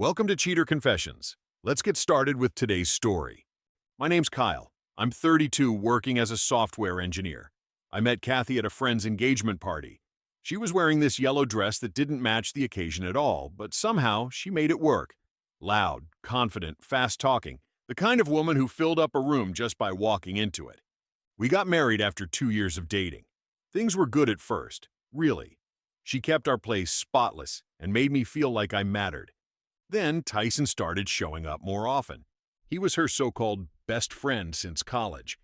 Welcome to Cheater Confessions. Let's get started with today's story. My name's Kyle. I'm 32, working as a software engineer. I met Kathy at a friend's engagement party. She was wearing this yellow dress that didn't match the occasion at all, but somehow she made it work. Loud, confident, fast-talking, the kind of woman who filled up a room just by walking into it. We got married after 2 years of dating. Things were good at first, really. She kept our place spotless and made me feel like I mattered. Then Tyson started showing up more often. He was her so-called best friend since college.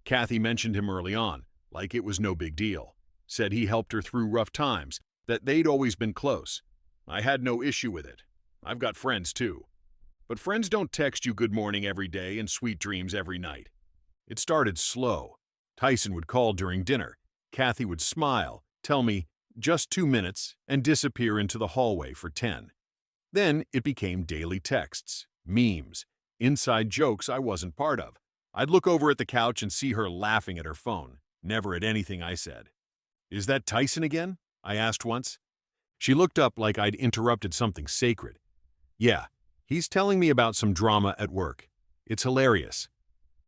Kathy mentioned him early on, like it was no big deal. Said he helped her through rough times, that they'd always been close. I had no issue with it. I've got friends too. But friends don't text you good morning every day and sweet dreams every night. It started slow. Tyson would call during dinner. Kathy would smile, tell me, just 2 minutes, and disappear into the hallway for 10. Then it became daily texts, memes, inside jokes I wasn't part of. I'd look over at the couch and see her laughing at her phone, never at anything I said. "Is that Tyson again?" I asked once. She looked up like I'd interrupted something sacred. "Yeah, he's telling me about some drama at work. It's hilarious."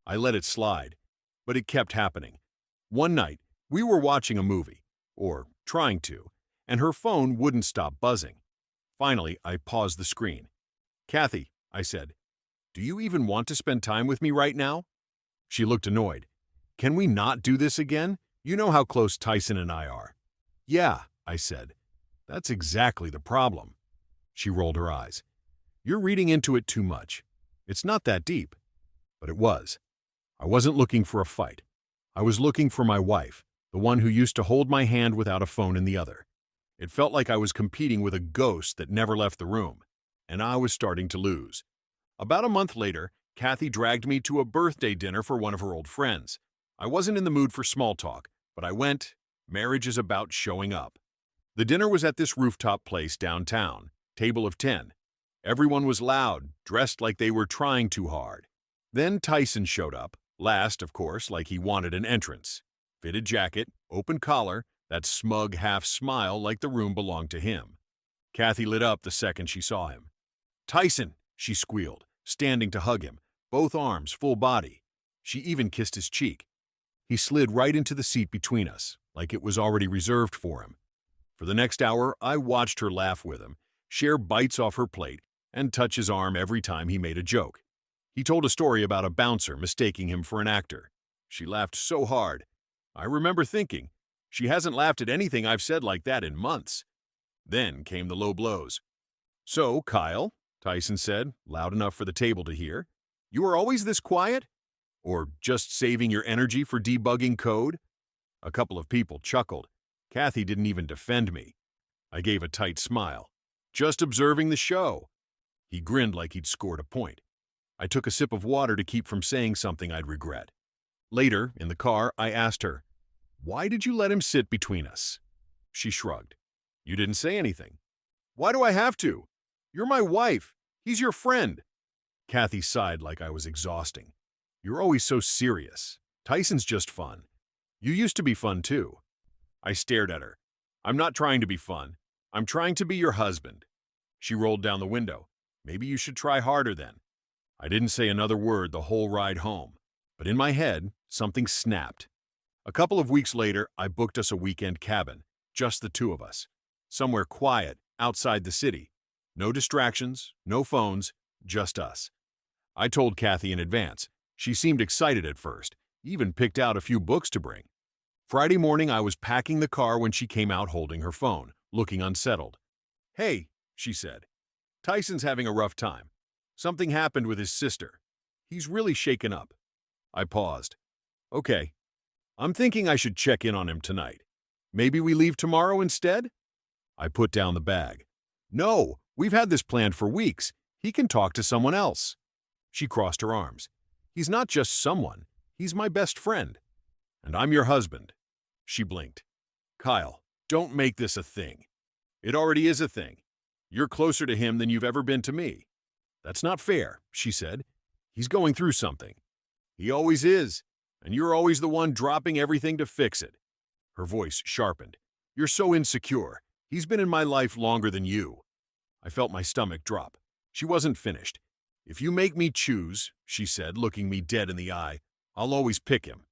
I let it slide, but it kept happening. One night, we were watching a movie, or trying to, and her phone wouldn't stop buzzing. Finally, I paused the screen. "Kathy," I said, "do you even want to spend time with me right now?" She looked annoyed. "Can we not do this again? You know how close Tyson and I are." "Yeah," I said. "That's exactly the problem." She rolled her eyes. "You're reading into it too much. It's not that deep." But it was. I wasn't looking for a fight. I was looking for my wife, the one who used to hold my hand without a phone in the other. It felt like I was competing with a ghost that never left the room, and I was starting to lose. About a month later, Kathy dragged me to a birthday dinner for one of her old friends. I wasn't in the mood for small talk, but I went. Marriage is about showing up. The dinner was at this rooftop place downtown, table of 10. Everyone was loud, dressed like they were trying too hard. Then Tyson showed up, last, of course, like he wanted an entrance. Fitted jacket, open collar, that smug half-smile like the room belonged to him. Kathy lit up the second she saw him. "Tyson!" she squealed, standing to hug him, both arms, full body. She even kissed his cheek. He slid right into the seat between us, like it was already reserved for him. For the next hour, I watched her laugh with him, share bites off her plate, and touch his arm every time he made a joke. He told a story about a bouncer mistaking him for an actor. She laughed so hard. I remember thinking, she hasn't laughed at anything I've said like that in months. Then came the low blows. "So, Kyle," Tyson said, loud enough for the table to hear, "you are always this quiet? Or just saving your energy for debugging code?" A couple of people chuckled. Kathy didn't even defend me. I gave a tight smile. "Just observing the show." He grinned like he'd scored a point. I took a sip of water to keep from saying something I'd regret. Later, in the car, I asked her, "Why did you let him sit between us?" She shrugged. "You didn't say anything." "Why do I have to? You're my wife. He's your friend." Kathy sighed like I was exhausting. "You're always so serious. Tyson's just fun. You used to be fun too." I stared at her. "I'm not trying to be fun. I'm trying to be your husband." She rolled down the window. "Maybe you should try harder then." I didn't say another word the whole ride home, but in my head, something snapped. A couple of weeks later, I booked us a weekend cabin, just the two of us. Somewhere quiet, outside the city. No distractions, no phones, just us. I told Kathy in advance. She seemed excited at first, even picked out a few books to bring. Friday morning, I was packing the car when she came out holding her phone, looking unsettled. "Hey," she said, "Tyson's having a rough time. Something happened with his sister. He's really shaken up." I paused. "Okay. I'm thinking I should check in on him tonight. Maybe we leave tomorrow instead?" I put down the bag. "No, we've had this planned for weeks. He can talk to someone else." She crossed her arms. "He's not just someone. He's my best friend. And I'm your husband." She blinked. "Kyle, don't make this a thing. It already is a thing. You're closer to him than you've ever been to me." "That's not fair," she said. "He's going through something." "He always is, and you're always the one dropping everything to fix it." Her voice sharpened. "You're so insecure. He's been in my life longer than you." I felt my stomach drop. She wasn't finished. "If you make me choose," she said, looking me dead in the eye, "I'll always pick him."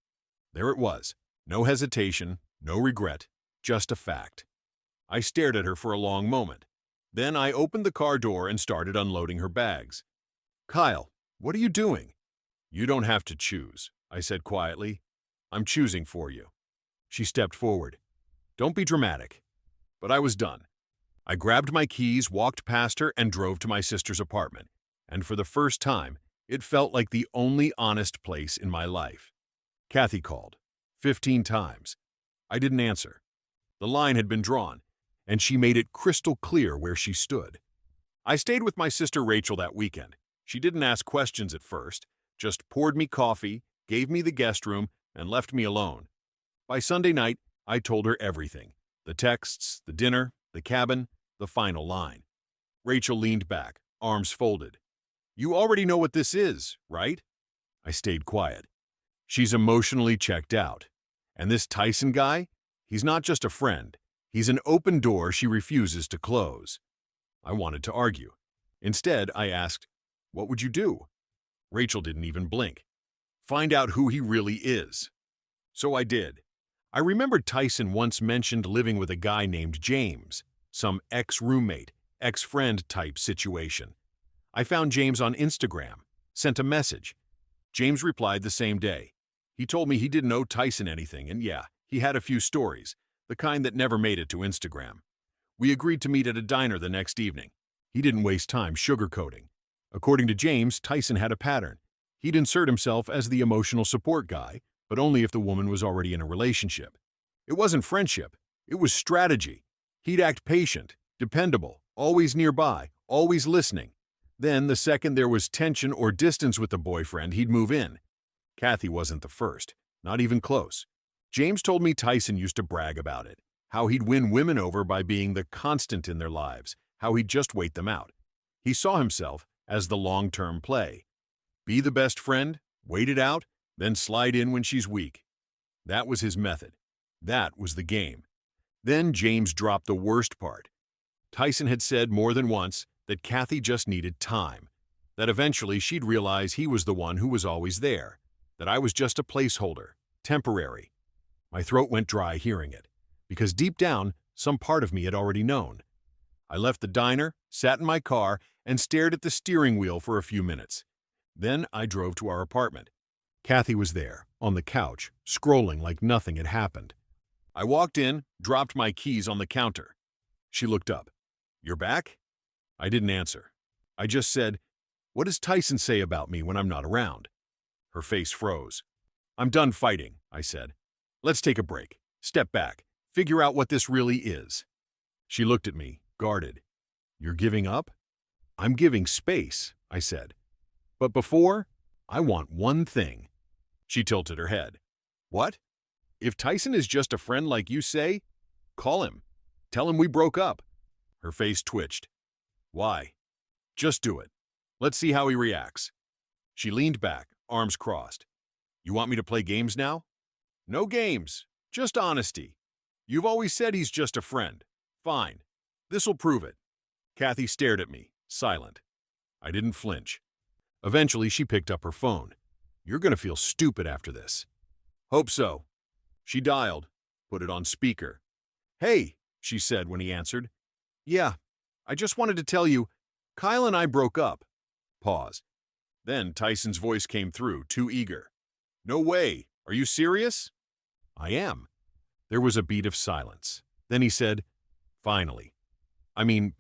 There it was. No hesitation, no regret, just a fact. I stared at her for a long moment. Then I opened the car door and started unloading her bags. "Kyle, what are you doing?" "You don't have to choose," I said quietly. "I'm choosing for you." She stepped forward. "Don't be dramatic." But I was done. I grabbed my keys, walked past her, and drove to my sister's apartment. And for the first time, it felt like the only honest place in my life. Kathy called. 15 times. I didn't answer. The line had been drawn, and she made it crystal clear where she stood. I stayed with my sister Rachel that weekend. She didn't ask questions at first, just poured me coffee, gave me the guest room, and left me alone. By Sunday night, I told her everything. The texts, the dinner, the cabin, the final line. Rachel leaned back, arms folded. "You already know what this is, right?" I stayed quiet. "She's emotionally checked out. And this Tyson guy, he's not just a friend. He's an open door she refuses to close." I wanted to argue. Instead, I asked, "What would you do?" Rachel didn't even blink. "Find out who he really is." So I did. I remembered Tyson once mentioned living with a guy named James, some ex-roommate, ex-friend type situation. I found James on Instagram, sent a message. James replied the same day. He told me he didn't owe Tyson anything, and yeah, he had a few stories, the kind that never made it to Instagram. We agreed to meet at a diner the next evening. He didn't waste time sugarcoating. According to James, Tyson had a pattern. He'd insert himself as the emotional support guy, but only if the woman was already in a relationship. It wasn't friendship, it was strategy. He'd act patient, dependable, always nearby, always listening. Then, the second there was tension or distance with the boyfriend, he'd move in. Kathy wasn't the first, not even close. James told me Tyson used to brag about it, how he'd win women over by being the constant in their lives, how he'd just wait them out. He saw himself as the long-term play. Be the best friend, wait it out, then slide in when she's weak. That was his method. That was the game. Then James dropped the worst part. Tyson had said more than once that Kathy just needed time, that eventually she'd realize he was the one who was always there, that I was just a placeholder, temporary. My throat went dry hearing it, because deep down, some part of me had already known. I left the diner, sat in my car, and stared at the steering wheel for a few minutes. Then I drove to our apartment. Kathy was there, on the couch, scrolling like nothing had happened. I walked in, dropped my keys on the counter. She looked up. "You're back?" I didn't answer. I just said, "What does Tyson say about me when I'm not around?" Her face froze. "I'm done fighting," I said. "Let's take a break. Step back. Figure out what this really is." She looked at me, guarded. "You're giving up?" "I'm giving space," I said. "But before, I want one thing." She tilted her head. "What? If Tyson is just a friend like you say, call him. Tell him we broke up." Her face twitched. "Why?" "Just do it. Let's see how he reacts." She leaned back, arms crossed. "You want me to play games now?" "No games, just honesty. You've always said he's just a friend. Fine. This'll prove it." Kathy stared at me, silent. I didn't flinch. Eventually, she picked up her phone. "You're gonna feel stupid after this." "Hope so." She dialed, put it on speaker. "Hey," she said when he answered. "Yeah, I just wanted to tell you, Kyle and I broke up." Pause. Then Tyson's voice came through, too eager. "No way. Are you serious?" "I am." There was a beat of silence. Then he said, "Finally. I mean,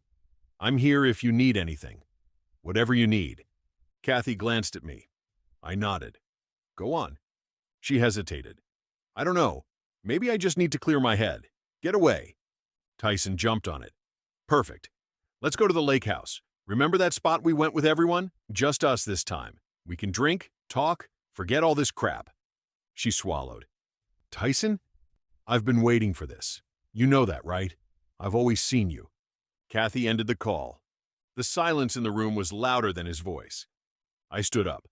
I'm here if you need anything. Whatever you need." Kathy glanced at me. I nodded. "Go on." She hesitated. "I don't know. Maybe I just need to clear my head. Get away." Tyson jumped on it. "Perfect. Let's go to the lake house. Remember that spot we went with everyone? Just us this time. We can drink, talk, forget all this crap." She swallowed. "Tyson? I've been waiting for this. You know that, right? I've always seen you." Kathy ended the call. The silence in the room was louder than his voice. I stood up.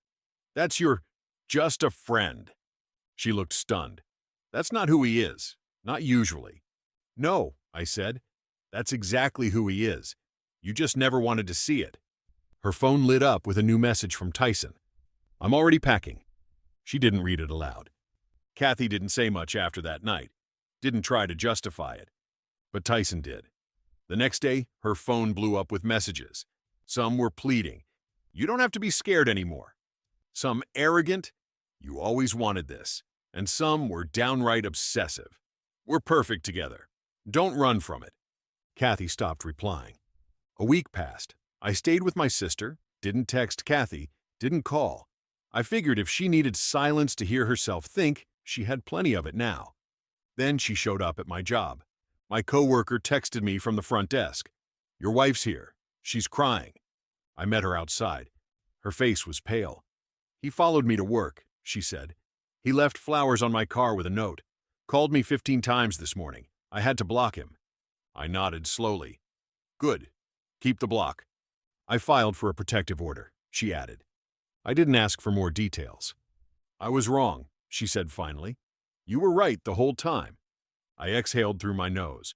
"That's your just a friend." She looked stunned. "That's not who he is. Not usually." "No," I said. "That's exactly who he is. You just never wanted to see it." Her phone lit up with a new message from Tyson. "I'm already packing." She didn't read it aloud. Kathy didn't say much after that night, didn't try to justify it. But Tyson did. The next day, her phone blew up with messages. Some were pleading, "You don't have to be scared anymore." Some arrogant, "You always wanted this." And some were downright obsessive. "We're perfect together. Don't run from it." Kathy stopped replying. A week passed. I stayed with my sister, didn't text Kathy, didn't call. I figured if she needed silence to hear herself think, she had plenty of it now. Then she showed up at my job. My coworker texted me from the front desk. "Your wife's here. She's crying." I met her outside. Her face was pale. "He followed me to work," she said. "He left flowers on my car with a note. Called me 15 times this morning. I had to block him." I nodded slowly. "Good. Keep the block." "I filed for a protective order," she added. I didn't ask for more details. "I was wrong," she said finally. "You were right the whole time." I exhaled through my nose.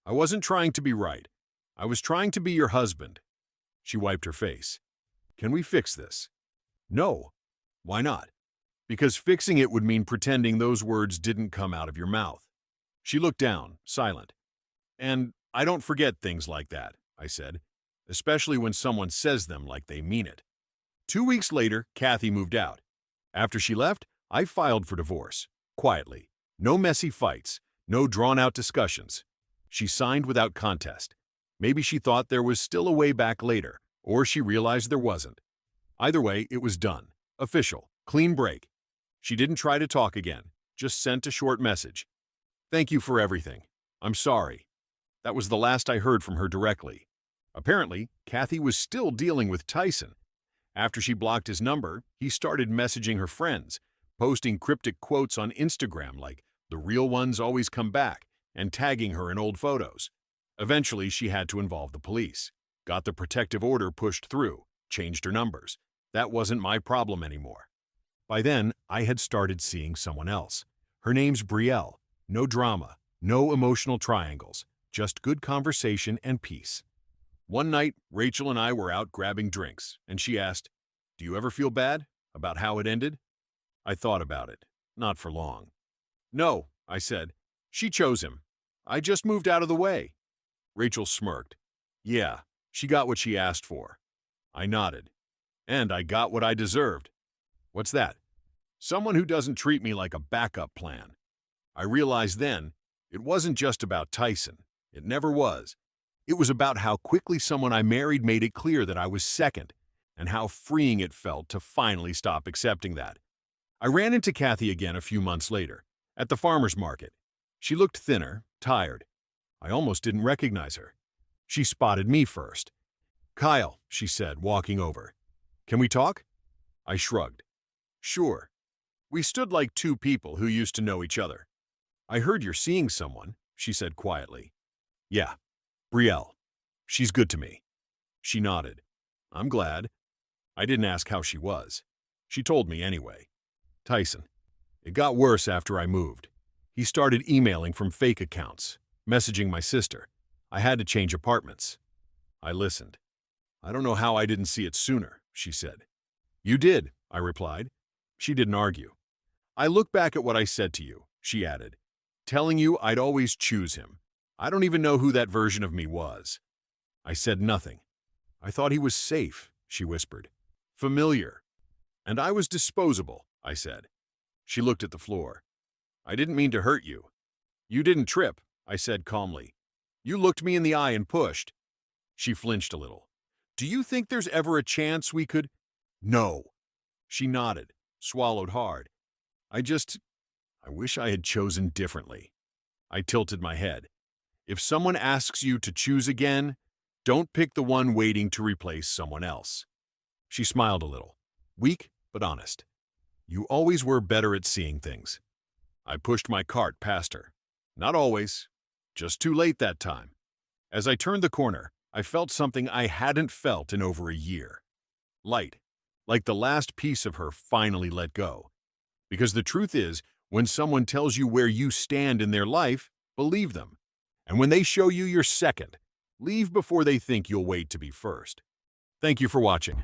"I wasn't trying to be right. I was trying to be your husband." She wiped her face. "Can we fix this?" "No." "Why not?" "Because fixing it would mean pretending those words didn't come out of your mouth." She looked down, silent. "And I don't forget things like that," I said, "especially when someone says them like they mean it." 2 weeks later, Kathy moved out. After she left, I filed for divorce, quietly. No messy fights, no drawn-out discussions. She signed without contest. Maybe she thought there was still a way back later, or she realized there wasn't. Either way, it was done. Official. Clean break. She didn't try to talk again, just sent a short message. "Thank you for everything. I'm sorry." That was the last I heard from her directly. Apparently, Kathy was still dealing with Tyson. After she blocked his number, he started messaging her friends, posting cryptic quotes on Instagram like, "The real ones always come back," and tagging her in old photos. Eventually, she had to involve the police. Got the protective order pushed through, changed her numbers. That wasn't my problem anymore. By then, I had started seeing someone else. Her name's Brielle. No drama, no emotional triangles, just good conversation and peace. One night, Rachel and I were out grabbing drinks, and she asked, "Do you ever feel bad about how it ended?" I thought about it, not for long. "No," I said. "She chose him. I just moved out of the way." Rachel smirked. "Yeah, she got what she asked for." I nodded. "And I got what I deserved." "What's that?" "Someone who doesn't treat me like a backup plan." I realized then, it wasn't just about Tyson. It never was. It was about how quickly someone I married made it clear that I was second, and how freeing it felt to finally stop accepting that. I ran into Kathy again a few months later, at the farmer's market. She looked thinner, tired. I almost didn't recognize her. She spotted me first. "Kyle," she said, walking over. "Can we talk?" I shrugged. "Sure." We stood like two people who used to know each other. "I heard you're seeing someone," she said quietly. "Yeah, Brielle. She's good to me." She nodded. "I'm glad." I didn't ask how she was. She told me anyway. "Tyson. It got worse after I moved. He started emailing from fake accounts, messaging my sister. I had to change apartments." I listened. "I don't know how I didn't see it sooner," she said. "You did," I replied. She didn't argue. "I look back at what I said to you," she added, "telling you I'd always choose him. I don't even know who that version of me was." I said nothing. "I thought he was safe," she whispered. "Familiar." "And I was disposable," I said. She looked at the floor. "I didn't mean to hurt you." "You didn't trip," I said calmly. "You looked me in the eye and pushed." She flinched a little. "Do you think there's ever a chance we could—" "No." She nodded, swallowed hard. I wish I had chosen differently." I tilted my head. "If someone asks you to choose again, don't pick the one waiting to replace someone else." She smiled a little, weak but honest. "You always were better at seeing things." I pushed my cart past her. "Not always. Just too late that time." As I turned the corner, I felt something I hadn't felt in over a year. Light, like the last piece of her finally let go. Because the truth is, when someone tells you where you stand in their life, believe them. And when they show you you're second, leave before they think you'll wait to be first. Thank you for watching.